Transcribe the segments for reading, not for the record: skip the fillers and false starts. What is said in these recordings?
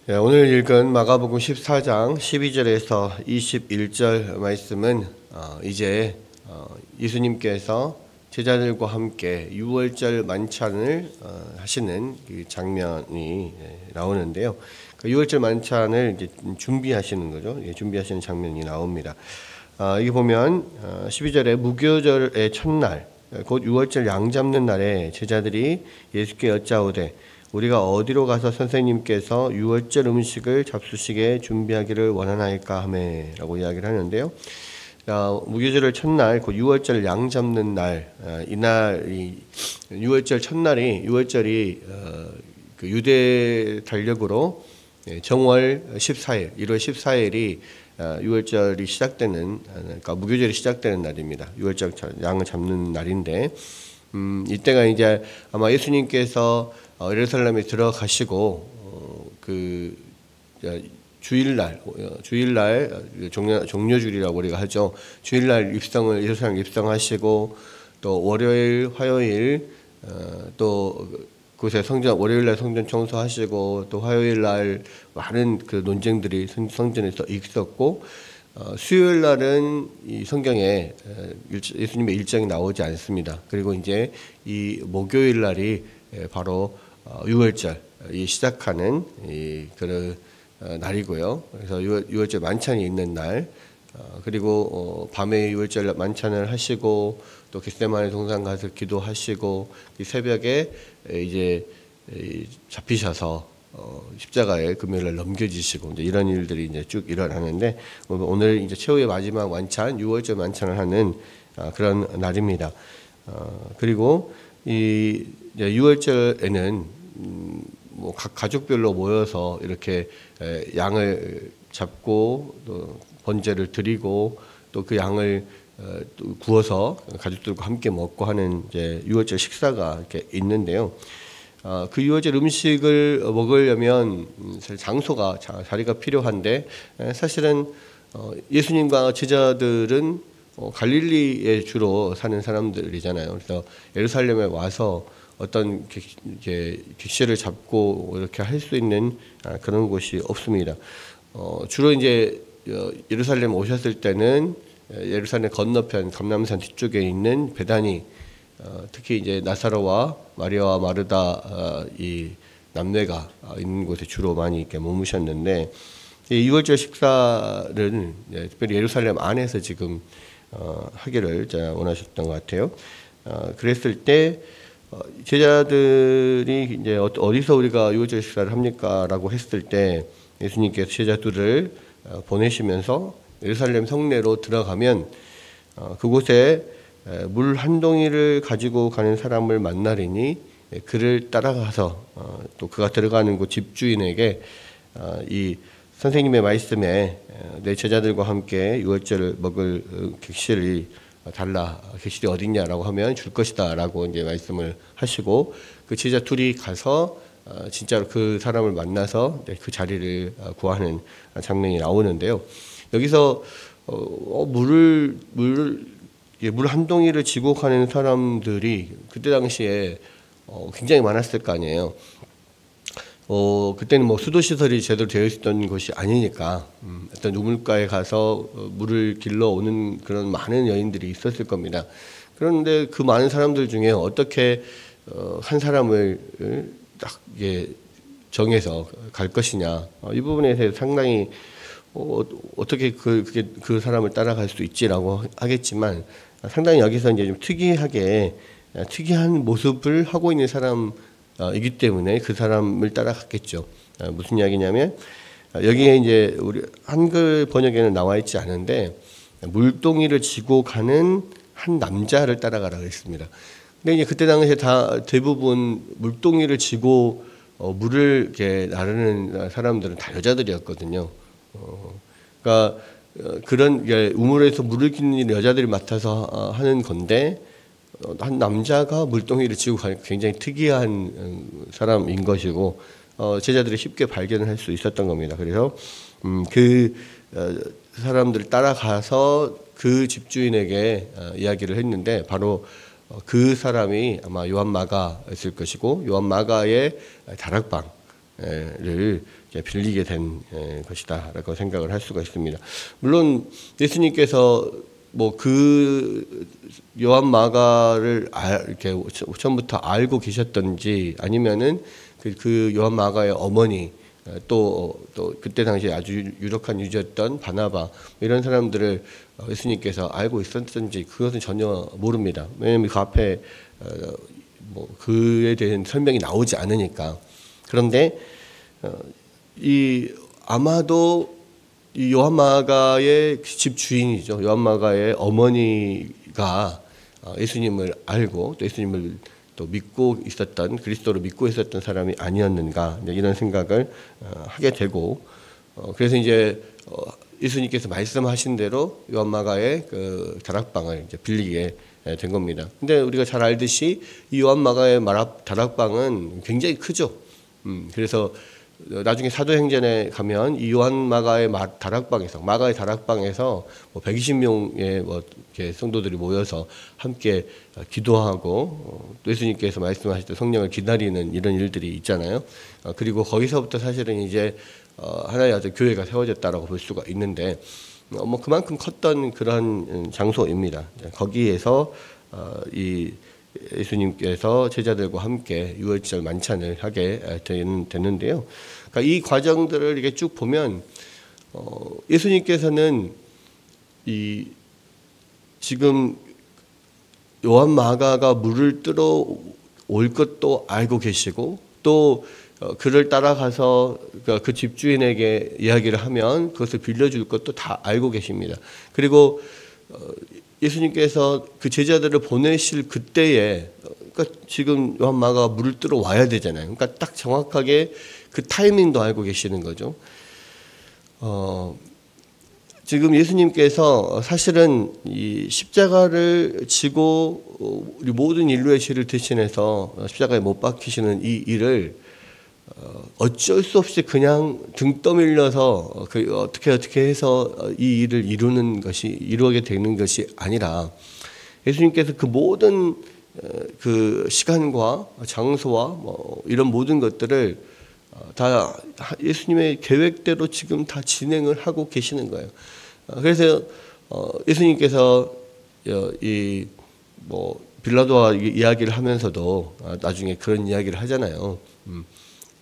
오늘 읽은 마가복음 14장 12절에서 21절 말씀은 이제 예수님께서 제자들과 함께 유월절 만찬을 하시는 그 장면이 나오는데요. 그 유월절 만찬을 이제 준비하시는 거죠. 준비하시는 장면이 나옵니다. 이게 보면 12절에 무교절의 첫날 곧 유월절 양 잡는 날에 제자들이 예수께 여짜오되 우리가 어디로 가서 선생님께서 유월절 음식을 잡수시게 준비하기를 원하나이까 하매라고 이야기를 하는데요. 무교절의 첫날, 그 유월절 양 잡는 날, 이날이 유월절 첫날이 유월절이 그 유대 달력으로 정월 14일, 1월 14일이 유월절이 시작되는, 그러니까 무교절이 시작되는 날입니다. 유월절 양을 잡는 날인데, 이때가 이제 아마 예수님께서 예루살렘에 들어가시고 그 주일날 종려주일이라고 우리가 하죠. 주일날 예루살렘 입성하시고 또 월요일, 화요일 또 그곳에 월요일날 성전 청소하시고 또 화요일날 많은 그 논쟁들이 성전에서 있었고 수요일날은 이 성경에 예수님의 일정이 나오지 않습니다. 그리고 이제 이 목요일날이 바로 유월절이 시작하는 그런 날이고요. 그래서 유월절 만찬이 있는 날, 그리고 밤에 유월절 만찬을 하시고 또 겟세마네 동산 가서 기도하시고 새벽에 이제 잡히셔서 십자가에 금요일날 넘겨지시고 이제 이런 일들이 이제 쭉 일어나는데 오늘 이제 최후의 마지막 만찬, 유월절 만찬을 하는 그런 날입니다. 그리고 이 유월절에는 뭐 각 가족별로 모여서 이렇게 양을 잡고 또 번제를 드리고 또 그 양을 또 구워서 가족들과 함께 먹고 하는 이제 유월절 식사가 이렇게 있는데요. 그 유월절 음식을 먹으려면 장소가 자리가 필요한데 사실은 예수님과 제자들은 갈릴리에 주로 사는 사람들이잖아요. 그래서 예루살렘에 와서 어떤 객실을 잡고 이렇게 할 수 있는 그런 곳이 없습니다. 주로 이제 예루살렘 오셨을 때는 예루살렘 건너편 감람산 뒤쪽에 있는 베다니, 특히 이제 나사로와 마리아와 마르다 이 남매가 있는 곳에 주로 많이 이렇게 머무셨는데 이 유월절 식사를 특별히 예루살렘 안에서 지금 하기를 원하셨던 것 같아요. 그랬을 때 제자들이 이제 어디서 우리가 유월절 식사를 합니까라고 했을 때 예수님께서 제자들을 보내시면서 예루살렘 성내로 들어가면 그곳에 물 한 동이를 가지고 가는 사람을 만나리니 그를 따라가서 또 그가 들어가는 곳 집주인에게 이 선생님의 말씀에 내 제자들과 함께 유월절을 먹을 객실이 달라, 객실이 어딨냐라고 하면 줄 것이다라고 이제 말씀을 하시고 그 제자 둘이 가서 진짜로 그 사람을 만나서 그 자리를 구하는 장면이 나오는데요. 여기서 물 한 동이를 지고 가는 사람들이 그때 당시에 굉장히 많았을 거 아니에요. 그때는 뭐 수도 시설이 제대로 되어 있었던 것이 아니니까 어떤 우물가에 가서 물을 길러 오는 그런 많은 여인들이 있었을 겁니다. 그런데 그 많은 사람들 중에 어떻게 한 사람을 딱 정해서 갈 것이냐, 이 부분에 대해서 상당히 어떻게 그 사람을 따라갈 수 있지라고 하겠지만 상당히 여기서 이제 좀 특이한 모습을 하고 있는 사람이기 때문에 그 사람을 따라갔겠죠. 무슨 이야기냐면 여기에 이제 우리 한글 번역에는 나와 있지 않은데 물동이를 지고 가는 한 남자를 따라가라고 했습니다. 근데 이제 그때 당시에 다 대부분 물동이를 지고 물을 이렇게 나르는 사람들은 다 여자들이었거든요. 그러니까 그런 우물에서 물을 기는 여자들이 맡아서 하는 건데 한 남자가 물동이를 지고 가는 굉장히 특이한 사람인 것이고 제자들이 쉽게 발견을 할 수 있었던 겁니다. 그래서 그 사람들을 따라가서 그 집주인에게 이야기를 했는데 바로 그 사람이 아마 요한 마가였을 것이고 요한 마가의 다락방 빌리게 된 것이다라고 생각을 할 수가 있습니다. 물론 예수님께서 뭐 그 요한 마가를 이렇게 처음부터 알고 계셨던지 아니면은 그 요한 마가의 어머니 또 그때 당시에 아주 유력한 유지였던 바나바 이런 사람들을 예수님께서 알고 있었던지 그것은 전혀 모릅니다. 왜냐하면 그 앞에 뭐 그에 대한 설명이 나오지 않으니까. 그런데 아마도 이 요한마가의 집 주인이죠. 요한마가의 어머니가 예수님을 알고 또 예수님을 또 믿고 있었던 그리스도로 믿고 있었던 사람이 아니었는가 이런 생각을 하게 되고 그래서 이제 예수님께서 말씀하신 대로 요한마가의 그 다락방을 이제 빌리게 된 겁니다. 근데 우리가 잘 알듯이 이 요한마가의 다락방은 굉장히 크죠. 그래서 나중에 사도행전에 가면 이 요한마가의 다락방에서 마가의 다락방에서 뭐 120명의 뭐 이렇게 성도들이 모여서 함께 기도하고 또 예수님께서 말씀하실 때 성령을 기다리는 이런 일들이 있잖아요. 그리고 거기서부터 사실은 이제 하나의 아주 교회가 세워졌다라고 볼 수가 있는데 뭐 그만큼 컸던 그런 장소입니다. 거기에서 이 예수님께서 제자들과 함께 유월절 만찬을 하게 됐는데요. 그러니까 이 과정들을 이렇게 쭉 보면 예수님께서는 이 지금 요한 마가가 물을 뜨러 올 것도 알고 계시고 또 그를 따라가서 그 집주인에게 이야기를 하면 그것을 빌려줄 것도 다 알고 계십니다. 그리고 예수님께서 그 제자들을 보내실 그때에 그러니까 지금 요한 마가가 물을 뜨러 와야 되잖아요. 그러니까 딱 정확하게 그 타이밍도 알고 계시는 거죠. 지금 예수님께서 사실은 이 십자가를 지고 우리 모든 인류의 죄를 대신해서 십자가에 못 박히시는 이 일을 어쩔 수 없이 그냥 등 떠밀려서 어떻게 해서 이 일을 이루게 되는 것이 아니라 예수님께서 그 모든 그 시간과 장소와 뭐 이런 모든 것들을 다 예수님의 계획대로 지금 다 진행을 하고 계시는 거예요. 그래서 예수님께서 이 뭐 빌라도와 이야기를 하면서도 나중에 그런 이야기를 하잖아요.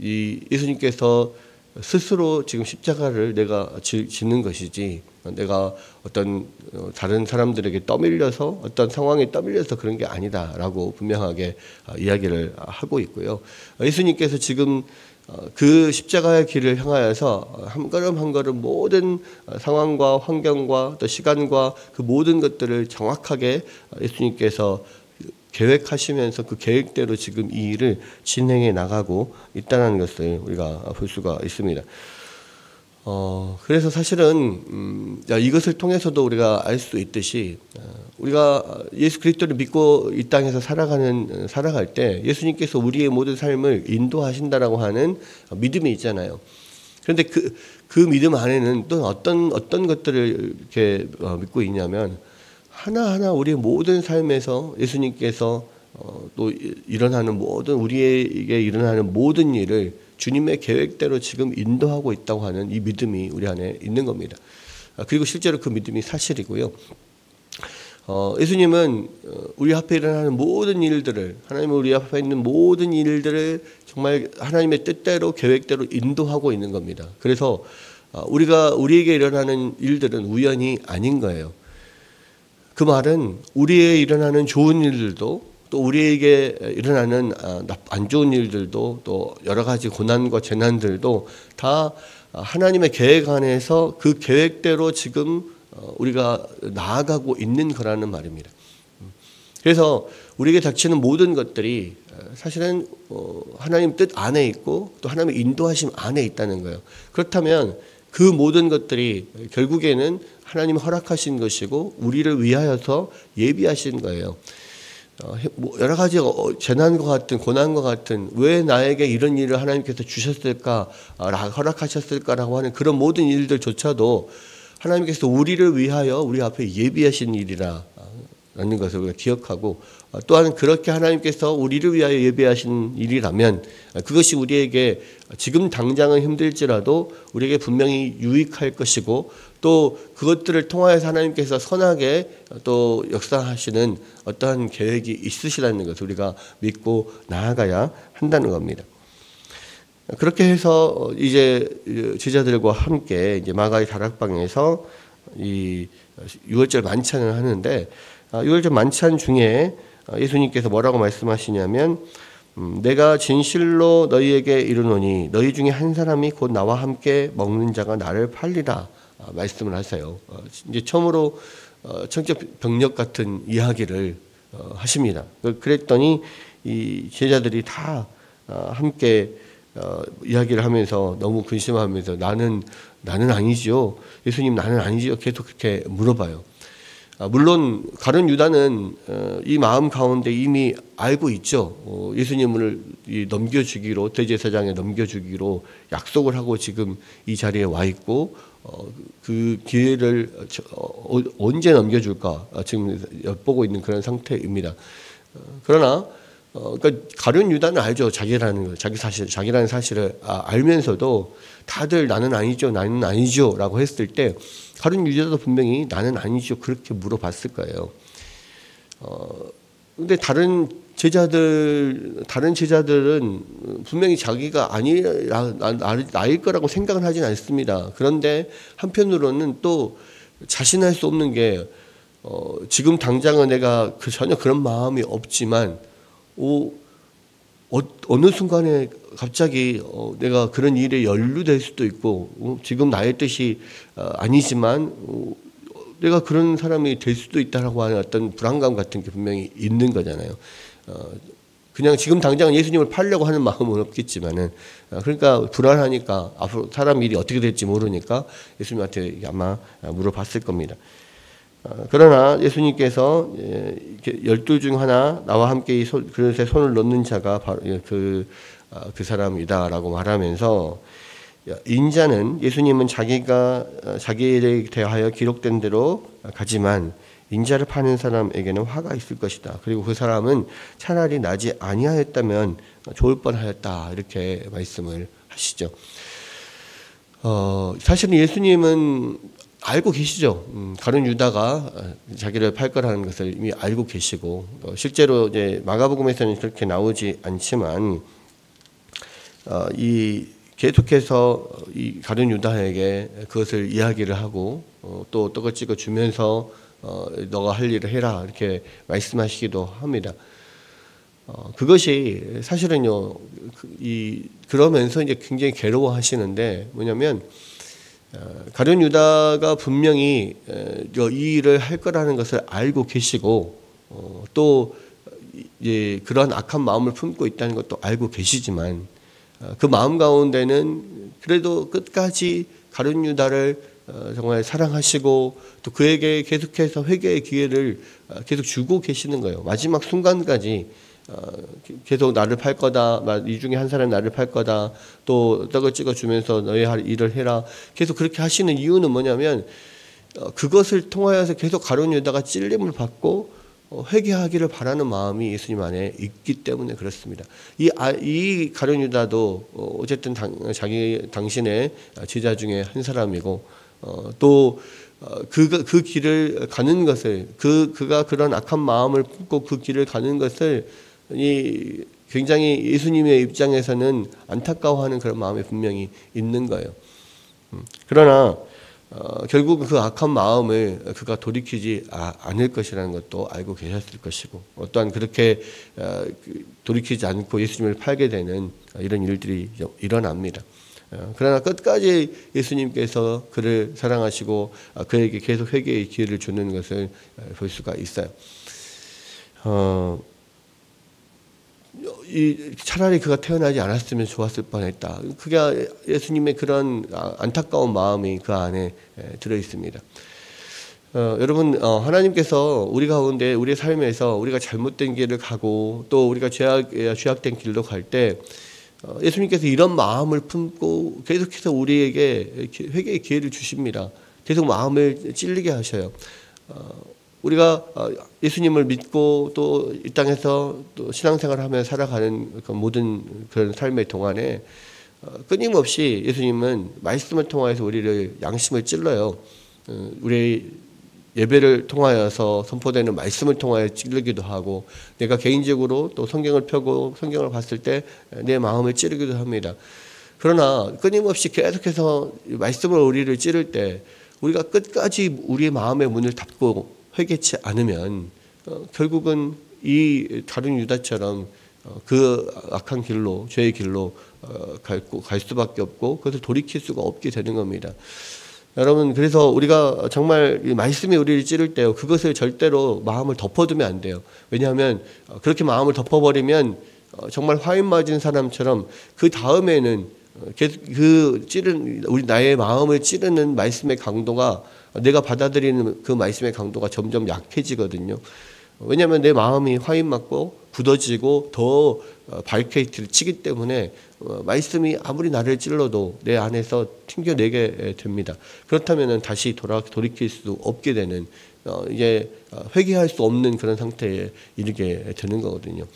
이 예수님께서 스스로 지금 십자가를 내가 짓는 것이지 내가 어떤 다른 사람들에게 떠밀려서 어떤 상황에 떠밀려서 그런 게 아니다라고 분명하게 이야기를 하고 있고요. 예수님께서 지금 그 십자가의 길을 향하여서 한 걸음 한 걸음 모든 상황과 환경과 또 시간과 그 모든 것들을 정확하게 예수님께서 계획하시면서 그 계획대로 지금 이 일을 진행해 나가고 있다는 것을 우리가 볼 수가 있습니다. 그래서 사실은 이것을 통해서도 우리가 알 수 있듯이 우리가 예수 그리스도를 믿고 이 땅에서 살아갈 때 예수님께서 우리의 모든 삶을 인도하신다라고 하는 믿음이 있잖아요. 그런데 그 믿음 안에는 또 어떤 것들을 이렇게 믿고 있냐면 하나하나 우리의 모든 삶에서 예수님께서 또 우리에게 일어나는 모든 일을 주님의 계획대로 지금 인도하고 있다고 하는 이 믿음이 우리 안에 있는 겁니다. 그리고 실제로 그 믿음이 사실이고요. 예수님은 우리 앞에 일어나는 모든 일들을 하나님은 우리 앞에 있는 모든 일들을 정말 하나님의 뜻대로 계획대로 인도하고 있는 겁니다. 그래서 우리에게 일어나는 일들은 우연이 아닌 거예요. 그 말은 우리에 일어나는 좋은 일들도 또 우리에게 일어나는 안 좋은 일들도 또 여러 가지 고난과 재난들도 다 하나님의 계획 안에서 그 계획대로 지금 우리가 나아가고 있는 거라는 말입니다. 그래서 우리에게 닥치는 모든 것들이 사실은 하나님 뜻 안에 있고 또 하나님의 인도하심 안에 있다는 거예요. 그렇다면 그 모든 것들이 결국에는 하나님이 허락하신 것이고 우리를 위하여서 예비하신 거예요. 여러 가지 재난과 같은 고난과 같은 왜 나에게 이런 일을 하나님께서 주셨을까 허락하셨을까라고 하는 그런 모든 일들조차도 하나님께서 우리를 위하여 우리 앞에 예비하신 일이라는 것을 우리가 기억하고 또한 그렇게 하나님께서 우리를 위하여 예배하신 일이라면 그것이 우리에게 지금 당장은 힘들지라도 우리에게 분명히 유익할 것이고 또 그것들을 통하여서 하나님께서 선하게 또 역사하시는 어떠한 계획이 있으시다는 것을 우리가 믿고 나아가야 한다는 겁니다. 그렇게 해서 이제 제자들과 함께 이제 마가의 다락방에서 이 유월절 만찬을 하는데 유월절 만찬 중에 예수님께서 뭐라고 말씀하시냐면 내가 진실로 너희에게 이르노니 너희 중에 한 사람이 곧 나와 함께 먹는 자가 나를 팔리라 말씀을 하세요. 이제 처음으로 청천벽력 같은 이야기를 하십니다. 그랬더니 이 제자들이 다 함께 이야기를 하면서 너무 근심하면서 나는 아니지요. 예수님 나는 아니지요. 계속 그렇게 물어봐요. 물론 가룟 유다는 이 마음 가운데 이미 알고 있죠. 예수님을 넘겨주기로 대제사장에 넘겨주기로 약속을 하고 지금 이 자리에 와 있고 그 기회를 언제 넘겨줄까 지금 엿보고 있는 그런 상태입니다. 그러나 그러니까 가룟 유다는 알죠. 자기라는 사실을 알면서도 다들 나는 아니죠라고 했을 때 가룟 유다도 분명히 나는 아니죠 그렇게 물어봤을 거예요. 근데 다른 제자들은 분명히 자기가 나일 거라고 생각은 하진 않습니다. 그런데 한편으로는 또 자신할 수 없는 게 지금 당장은 내가 전혀 그런 마음이 없지만 어느 순간에 갑자기 내가 그런 일에 연루될 수도 있고 지금 나의 뜻이 아니지만 내가 그런 사람이 될 수도 있다라고 하는 어떤 불안감 같은 게 분명히 있는 거잖아요. 그냥 지금 당장은 예수님을 팔려고 하는 마음은 없겠지만은 그러니까 불안하니까 앞으로 사람 일이 어떻게 될지 모르니까 예수님한테 아마 물어봤을 겁니다. 그러나 예수님께서 12 중 하나 나와 함께 이 그릇에 손을 넣는 자가 바로 그 사람이다라고 말하면서 인자는 예수님은 자기에 대하여 기록된 대로 가지만 인자를 파는 사람에게는 화가 있을 것이다. 그리고 그 사람은 차라리 나지 아니하였다면 좋을 뻔하였다. 이렇게 말씀을 하시죠. 사실은 예수님은 알고 계시죠. 가룟 유다가 자기를 팔 거라는 것을 이미 알고 계시고 실제로 이제 마가복음에서는 그렇게 나오지 않지만 이 계속해서 이 가룟 유다에게 그것을 이야기를 하고 또 떡을 찍어 주면서 너가 할 일을 해라 이렇게 말씀하시기도 합니다. 그것이 사실은요 그러면서 이제 굉장히 괴로워하시는데 뭐냐면 가룟 유다가 분명히 이 일을 할 거라는 것을 알고 계시고 또 이제 그러한 악한 마음을 품고 있다는 것도 알고 계시지만 그 마음 가운데는 그래도 끝까지 가룟 유다를 정말 사랑하시고 또 그에게 계속해서 회개의 기회를 계속 주고 계시는 거예요. 마지막 순간까지 계속 나를 팔 거다. 이 중에 한 사람이 나를 팔 거다. 또 떡을 찍어주면서 너의 할 일을 해라. 계속 그렇게 하시는 이유는 뭐냐면 그것을 통하여서 계속 가룟 유다가 찔림을 받고 회개하기를 바라는 마음이 예수님 안에 있기 때문에 그렇습니다. 이 가룟 유다도 어쨌든 당신의 제자 중에 한 사람이고 또 그 길을 가는 것을 그가 그런 악한 마음을 품고 그 길을 가는 것을 굉장히 예수님의 입장에서는 안타까워하는 그런 마음이 분명히 있는 거예요. 그러나 결국 그 악한 마음을 그가 돌이키지 않을 것이라는 것도 알고 계셨을 것이고 또한 그렇게 돌이키지 않고 예수님을 팔게 되는 이런 일들이 일어납니다. 그러나 끝까지 예수님께서 그를 사랑하시고 그에게 계속 회개의 기회를 주는 것을 볼 수가 있어요. 차라리 그가 태어나지 않았으면 좋았을 뻔했다. 그게 예수님의 그런 안타까운 마음이 그 안에 들어 있습니다. 여러분 하나님께서 우리 가운데 우리의 삶에서 우리가 잘못된 길을 가고 또 우리가 죄악된 길로 갈 때 예수님께서 이런 마음을 품고 계속해서 우리에게 회개의 기회를 주십니다. 계속 마음을 찔리게 하셔요. 우리가 예수님을 믿고 또 이 땅에서 또 신앙생활을 하며 살아가는 그 모든 그런 삶의 동안에 끊임없이 예수님은 말씀을 통하여서 우리를 양심을 찔러요. 우리 예배를 통하여서 선포되는 말씀을 통하여 찌르기도 하고, 내가 개인적으로 또 성경을 펴고 성경을 봤을 때 내 마음을 찌르기도 합니다. 그러나 끊임없이 계속해서 말씀을 우리를 찌를 때 우리가 끝까지 우리의 마음의 문을 닫고 회개치 않으면 결국은 이 다른 유다처럼 그 악한 길로, 죄의 길로 갈 수밖에 없고, 그것을 돌이킬 수가 없게 되는 겁니다. 여러분, 그래서 우리가 정말 이 말씀이 우리를 찌를 때요, 그것을 절대로 마음을 덮어두면 안 돼요. 왜냐하면 그렇게 마음을 덮어버리면 정말 화인 맞은 사람처럼 그 다음에는 그 찌른 우리 나의 마음을 찌르는 말씀의 강도가, 내가 받아들이는 그 말씀의 강도가 점점 약해지거든요. 왜냐하면 내 마음이 화인 맞고 굳어지고 더 바리케이트를 치기 때문에 말씀이 아무리 나를 찔러도 내 안에서 튕겨내게 됩니다. 그렇다면 다시 돌이킬 수 없게 되는, 이제 회개할 수 없는 그런 상태에 이르게 되는 거거든요.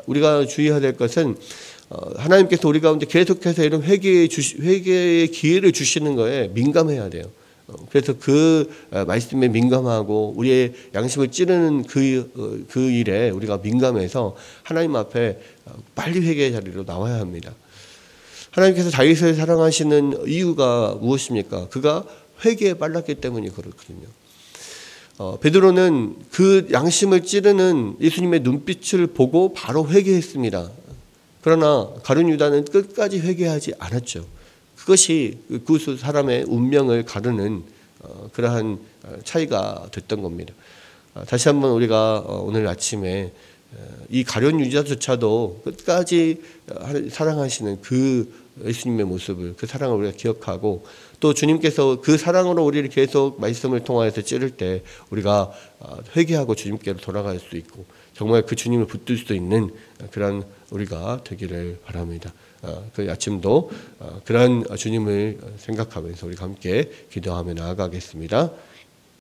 우리가 주의해야 될 것은 하나님께서 우리 가운데 계속해서 이런 회개의 기회를 주시는 거에 민감해야 돼요. 그래서 그 말씀에 민감하고 우리의 양심을 찌르는 그 일에 우리가 민감해서 하나님 앞에 빨리 회개의 자리로 나와야 합니다. 하나님께서 다윗을 사랑하시는 이유가 무엇입니까? 그가 회개에 빨랐기 때문이 그렇거든요. 베드로는 그 양심을 찌르는 예수님의 눈빛을 보고 바로 회개했습니다. 그러나 가룟 유다는 끝까지 회개하지 않았죠. 그것이 그 사람의 운명을 가르는 그러한 차이가 됐던 겁니다. 다시 한번 우리가 오늘 아침에 이 가룟 유다조차도 끝까지 사랑하시는 그 예수님의 모습을, 그 사랑을 우리가 기억하고, 또 주님께서 그 사랑으로 우리를 계속 말씀을 통하여서 찌를 때 우리가 회개하고 주님께로 돌아갈 수 있고 정말 그 주님을 붙들 수 있는 그런 우리가 되기를 바랍니다. 그 아침도 그런 주님을 생각하면서 우리가 함께 기도하며 나아가겠습니다.